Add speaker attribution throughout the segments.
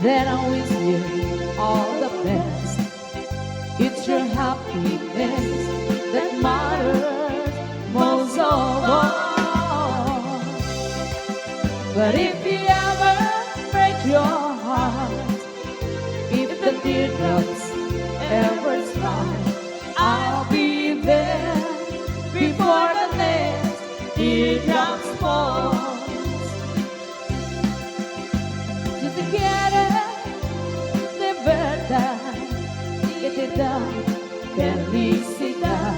Speaker 1: then I wish you all the best. It's your happiness that matters most of all. But if you ever break your heart, if the teardrops ever start, I'll be there before the next teardrops falls. Si te quieres de verdad, que te da felicidad,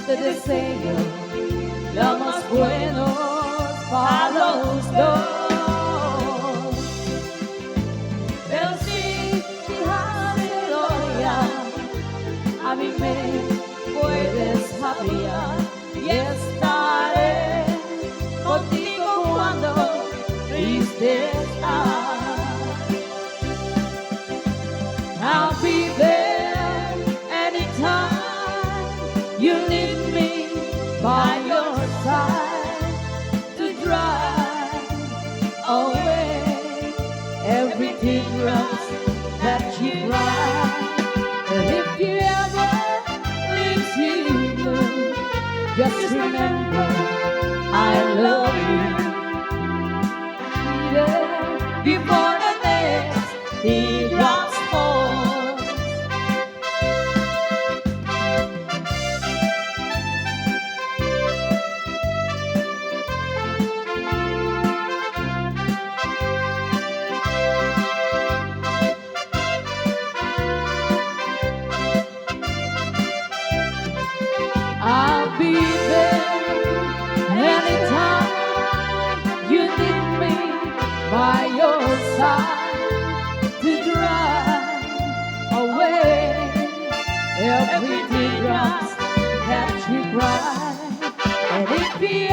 Speaker 1: te deseo lo más bueno para los dos. Pero si a mí me puedes hablar y estaré contigo cuando triste estás. I'll be there anytime you need me by your side to drive away every teardrop that you cry. And if you ever leaves you blue, just remember I love you. Yeah, before the next teardrops fall. I'll be there anytime you need me by your side to drive away every teardrop that you cry. And if you